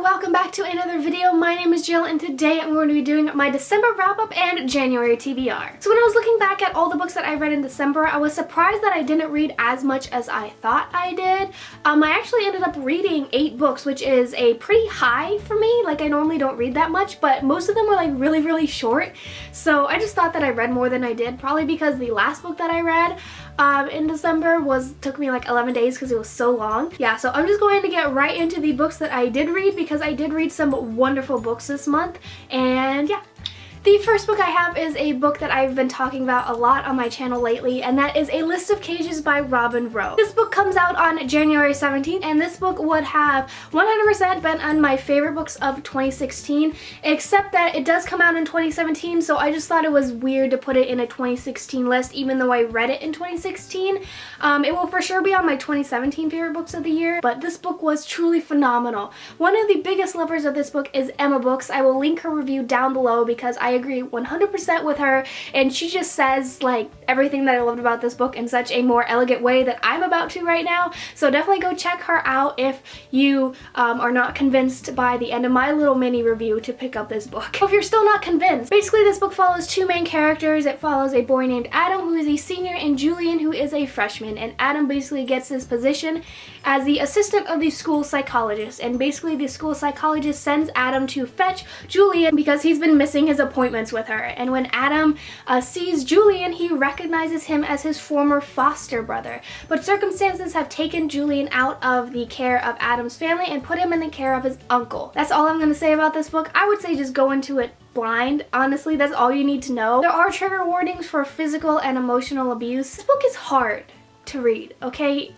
welcome back to another video. My name is Jill and today I'm going to be doing my December wrap-up and January TBR. So when I was looking back at all the books that I read in December, I was surprised that I didn't read as much as I thought I did. I actually ended up reading 8 books, which is a pretty high for me. Like, I normally don't read that much, but most of them were like really short. So I just thought that I read more than I did, probably because the last book that I read in December took me like 11 days because it was so long. Yeah, so I'm just going to get right into the books that I did read because I did read some wonderful books this month, and yeah. The first book I have is a book that I've been talking about a lot on my channel lately, and that is A List of Cages by Robin Rowe. This book comes out on January 17th, and this book would have 100% been on my favorite books of 2016, except that it does come out in 2017, so I just thought it was weird to put it in a 2016 list, even though I read it in 2016. It will for sure be on my 2017 favorite books of the year, but this book was truly phenomenal. One of the biggest lovers of this book is Emma Books. I will link her review down below because I agree 100% with her, and she just says like everything that I loved about this book in such a more elegant way that I'm about to right now. So definitely go check her out if you are not convinced by the end of my little mini review to pick up this book. If you're still not convinced, basically this book follows 2 main characters. It follows a boy named Adam, who is a senior, and Julian, who is a freshman. And Adam basically gets his position as the assistant of the school psychologist, and basically the school psychologist sends Adam to fetch Julian because he's been missing his appointments with her. And when Adam sees Julian, he recognizes him as his former foster brother, but circumstances have taken Julian out of the care of Adam's family and put him in the care of his uncle. That's all I'm gonna say about this book. I would say just go into it blind. Honestly, that's all you need to know. There are trigger warnings for physical and emotional abuse. This book is hard to read, okay?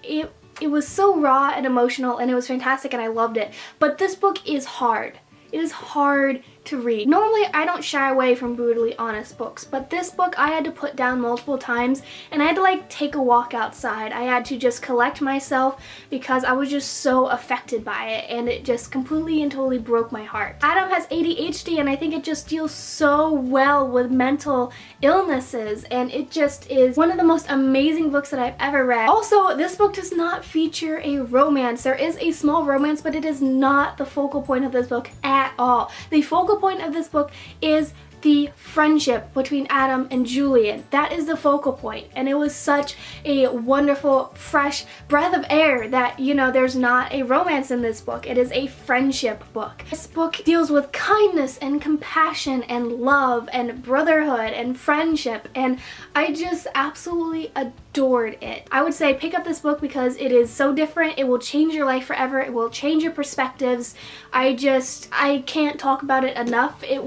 It was so raw and emotional, and it was fantastic, and I loved it. But this book is hard. It is hard to read. Normally, I don't shy away from brutally honest books, but this book I had to put down multiple times, and I had to like take a walk outside. I had to just collect myself because I was just so affected by it, and it just completely and totally broke my heart. Adam has ADHD, and I think it just deals so well with mental illnesses, and it just is one of the most amazing books that I've ever read. Also, this book does not feature a romance. There is a small romance, but it is not the focal point of this book at all. The focal point of this book is the friendship between Adam and Julian. That is the focal point, and it was such a wonderful, fresh breath of air that, you know, there's not a romance in this book. It is a friendship book. This book deals with kindness and compassion and love and brotherhood and friendship, and I just absolutely adored it. I would say pick up this book because it is so different. It will change your life forever. It will change your perspectives. I can't talk about it enough. It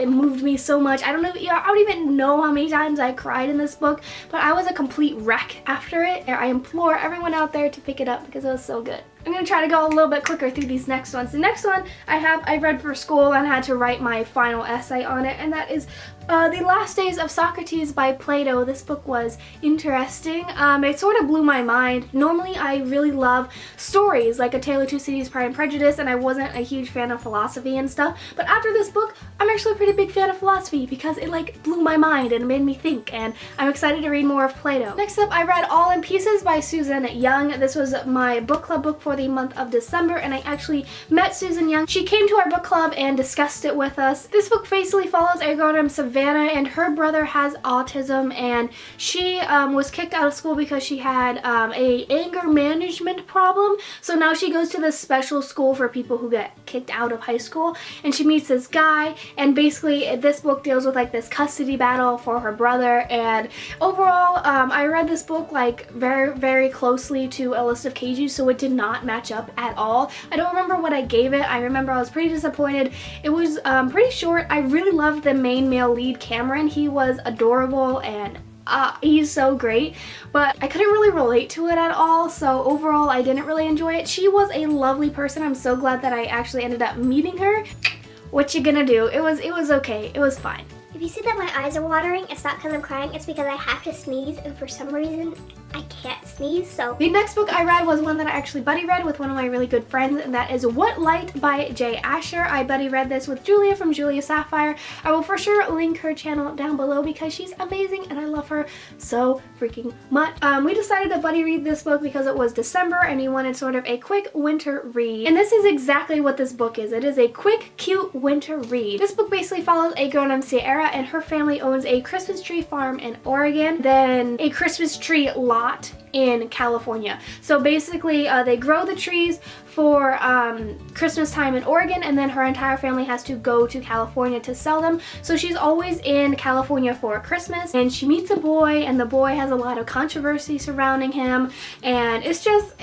moved me so much. I don't even know how many times I cried in this book, but I was a complete wreck after it. I implore everyone out there to pick it up because it was so good. I'm going to try to go a little bit quicker through these next ones. The next one I read for school and had to write my final essay on it, and that is The Last Days of Socrates by Plato. This book was interesting. It sort of blew my mind. Normally I really love stories like A Tale of Two Cities, Pride and Prejudice, and I wasn't a huge fan of philosophy and stuff, but after this book I'm actually a pretty big fan of philosophy because it like blew my mind and made me think, and I'm excited to read more of Plato. Next up, I read All in Pieces by Susan Young. This was my book club book for the month of December, and I actually met Susan Young. She came to our book club and discussed it with us. This book basically follows a girl named Savannah, and her brother has autism, and she was kicked out of school because she had a anger management problem. So now she goes to this special school for people who get kicked out of high school, and she meets this guy, and basically this book deals with like this custody battle for her brother. And overall, I read this book like very closely to A List of Cages, so it did not match up at all. I don't remember what I gave it. I remember I was pretty disappointed. It was pretty short. I really loved the main male lead, Cameron. He was adorable, and he's so great, but I couldn't really relate to it at all, so overall I didn't really enjoy it. She was a lovely person. I'm so glad that I actually ended up meeting her. What you gonna do? It was okay. It was fine. If you see that my eyes are watering, it's not because I'm crying, it's because I have to sneeze, and for some reason I can't sneeze, so. The next book I read was one that I actually buddy read with one of my really good friends, and that is What Light by Jay Asher. I buddy read this with Julia from Julia Sapphire. I will for sure link her channel down below because she's amazing and I love her so freaking much. We decided to buddy read this book because it was December and we wanted sort of a quick winter read. And this is exactly what this book is. It is a quick, cute winter read. This book basically follows a girl named Sierra, and her family owns a Christmas tree farm in Oregon, then a Christmas tree lot in California. So basically they grow the trees for Christmas time in Oregon, and then her entire family has to go to California to sell them. So she's always in California for Christmas, and she meets a boy, and the boy has a lot of controversy surrounding him, and it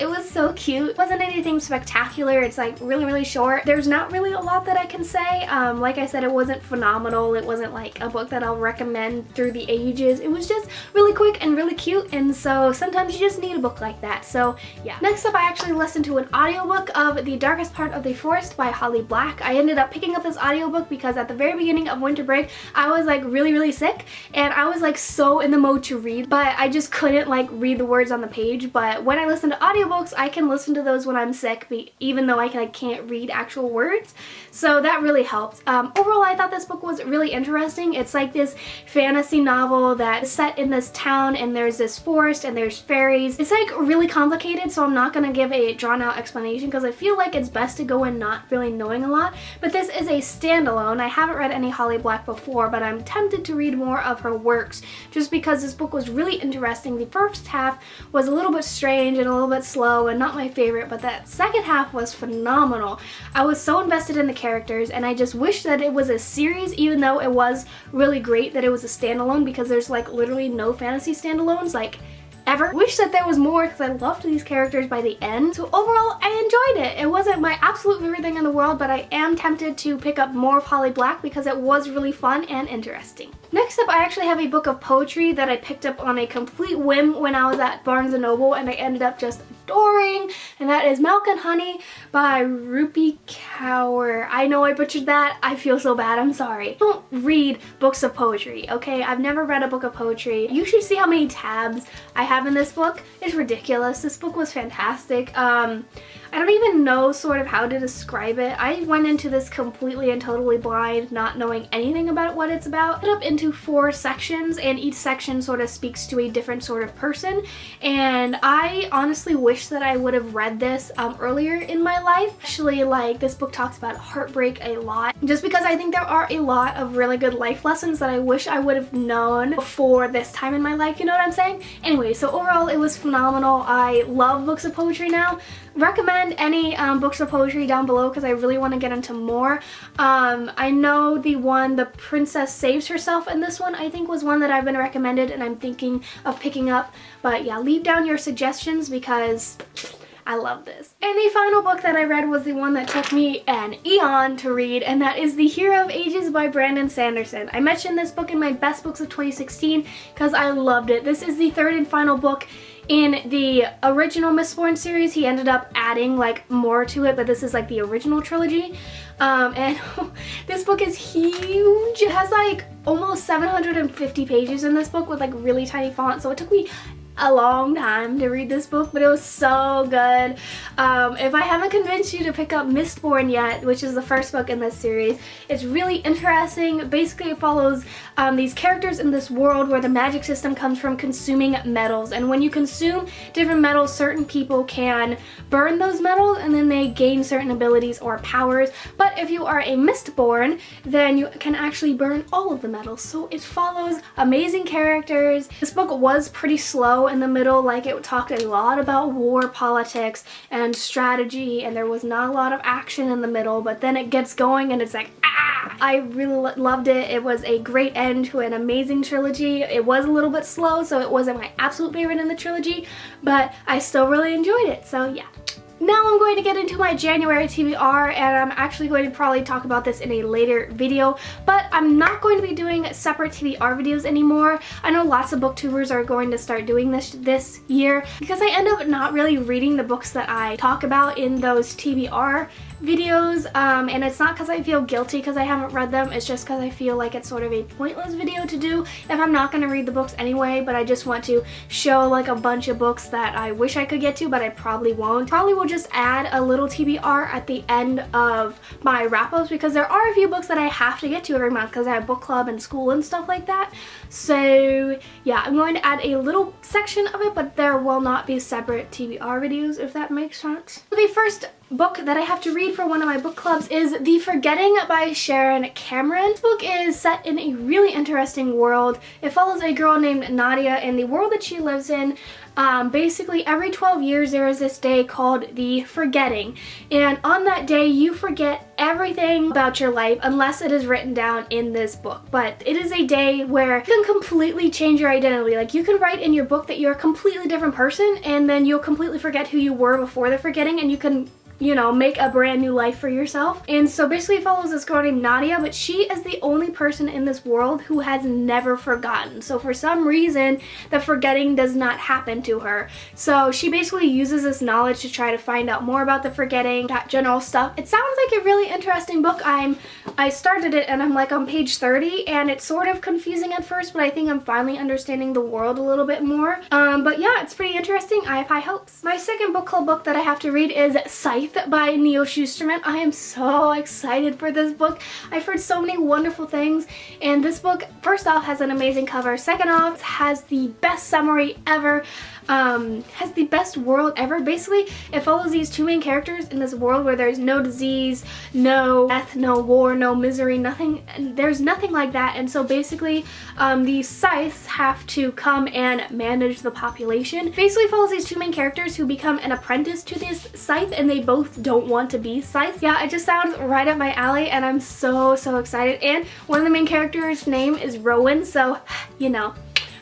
was so cute. It wasn't anything spectacular. It's like really short. There's not really a lot that I can say. Like I said, it wasn't phenomenal. It wasn't like a book that I'll recommend through the ages. It was just really quick and really cute, and so sometimes you just need a book like that. So yeah. Next up, I actually listened to an audiobook of The Darkest Part of the Forest by Holly Black. I ended up picking up this audiobook because at the very beginning of winter break, I was like really sick, and I was like so in the mode to read, but I just couldn't like read the words on the page. But when I listen to audiobooks, I can listen to those when I'm sick, even though I can't read actual words. So that really helped. Overall, I thought this book was really interesting. It's like this fantasy novel that is set in this town, and there's this forest and there's fairies. It's like really complicated, so I'm not gonna give a drawn out explanation because I feel like it's best to go in not really knowing a lot. But this is a standalone. I haven't read any Holly Black before, but I'm tempted to read more of her works just because this book was really interesting. The first half was a little bit strange and a little bit slow and not my favorite, but that second half was phenomenal. I was so invested in the characters, and I just wish that it was a series, even though it was really great that it was a standalone, because there's like literally no fantasy standalones like ever. Wish that there was more because I loved these characters by the end. So overall, I enjoyed it. It wasn't my absolute favorite thing in the world, but I am tempted to pick up more of Holly Black because it was really fun and interesting. Next up, I actually have a book of poetry that I picked up on a complete whim when I was at Barnes & Noble, and I ended up just adoring, and that is Milk and Honey by Rupi Kaur. I know I butchered that. I feel so bad. I'm sorry. I don't read books of poetry, okay? I've never read a book of poetry. You should see how many tabs I have in this book. It's ridiculous. This book was fantastic. I don't even know sort of how to describe it. I went into this completely and totally blind, not knowing anything about what it's about. Split up into 4 sections, and each section sort of speaks to a different sort of person, and I honestly wish that I would have read this earlier in my life. Actually, like, this book talks about heartbreak a lot, just because I think there are a lot of really good life lessons that I wish I would have known before this time in my life, you know what I'm saying? Anyway, so overall it was phenomenal. I love books of poetry now. Recommend any books of poetry down below because I really want to get into more. I know the Princess Saves Herself, and this one I think was one that I've been recommended and I'm thinking of picking up. But yeah, leave down your suggestions because I love this. And the final book that I read was the one that took me an eon to read, and that is The Hero of Ages by Brandon Sanderson. I mentioned this book in my best books of 2016 because I loved it. This is the 3rd and final book in the original Mistborn series. He ended up adding like more to it, but this is like the original trilogy. And this book is huge. It has like almost 750 pages in this book with like really tiny font, so it took me a long time to read this book, but it was so good. If I haven't convinced you to pick up Mistborn yet, which is the first book in this series, it's really interesting. Basically, it follows these characters in this world where the magic system comes from consuming metals, and when you consume different metals, certain people can burn those metals and then they gain certain abilities or powers. But if you are a Mistborn, then you can actually burn all of the metals. So it follows amazing characters. This book was pretty slow in the middle, like it talked a lot about war politics and strategy, and there was not a lot of action in the middle, but then it gets going and it's like, ah! I really loved it. It was a great end to an amazing trilogy. It was a little bit slow, so it wasn't my absolute favorite in the trilogy, but I still really enjoyed it, so yeah. Now I'm going to get into my January TBR, and I'm actually going to probably talk about this in a later video, but I'm not going to be doing separate TBR videos anymore. I know lots of booktubers are going to start doing this year because I end up not really reading the books that I talk about in those TBR videos, and it's not because I feel guilty because I haven't read them, it's just because I feel like it's sort of a pointless video to do if I'm not going to read the books anyway, but I just want to show like a bunch of books that I wish I could get to, but I probably won't. Probably will just add a little TBR at the end of my wrap-ups because there are a few books that I have to get to every month because I have book club and school and stuff like that. So yeah, I'm going to add a little section of it, but there will not be separate TBR videos, if that makes sense. The first book that I have to read for one of my book clubs is The Forgetting by Sharon Cameron. This book is set in a really interesting world. It follows a girl named Nadia and the world that she lives in. Basically every 12 years there is this day called the Forgetting, and on that day you forget everything about your life unless it is written down in this book. But it is a day where you can completely change your identity. Like, you can write in your book that you're a completely different person, and then you'll completely forget who you were before the forgetting, and you can, you know, make a brand new life for yourself. And so basically it follows this girl named Nadia, but she is the only person in this world who has never forgotten. So for some reason, the forgetting does not happen to her. So she basically uses this knowledge to try to find out more about the forgetting, that general stuff. It sounds like a really interesting book. I started it and I'm like on page 30, and it's sort of confusing at first, but I think I'm finally understanding the world a little bit more. But yeah, it's pretty interesting. I have high hopes. My second book club book that I have to read is Scythe by Neil Shusterman. I am so excited for this book. I've heard so many wonderful things, and this book, first off, has an amazing cover. Second off, has the best summary ever. Has the best world ever. Basically, it follows these two main characters in this world where there's no disease, no death, no war, no misery, nothing. There's nothing like that. And so basically, these scythes have to come and manage the population. Basically follows these two main characters who become an apprentice to this scythe, and they both don't want to be scythes. Yeah, it just sounds right up my alley, and I'm so excited. And one of the main characters' name is Rowan, so you know,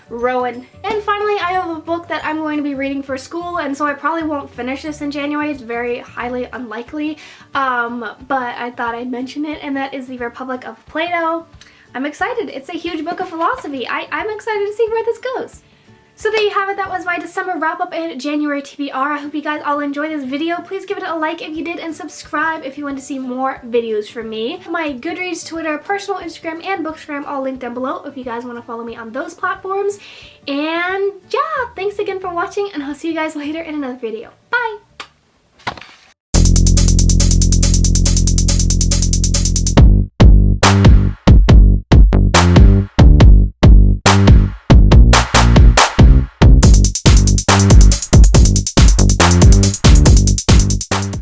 Rowan. And finally, I have a book that I'm going to be reading for school, and so I probably won't finish this in January. It's very highly unlikely, but I thought I'd mention it, and that is The Republic of Plato. I'm excited. It's a huge book of philosophy. I'm excited to see where this goes. So there you have it. That was my December wrap-up and January TBR. I hope you guys all enjoyed this video. Please give it a like if you did, and subscribe if you want to see more videos from me. My Goodreads, Twitter, personal Instagram, and Bookstagram all linked down below if you guys want to follow me on those platforms. And yeah, thanks again for watching, and I'll see you guys later in another video.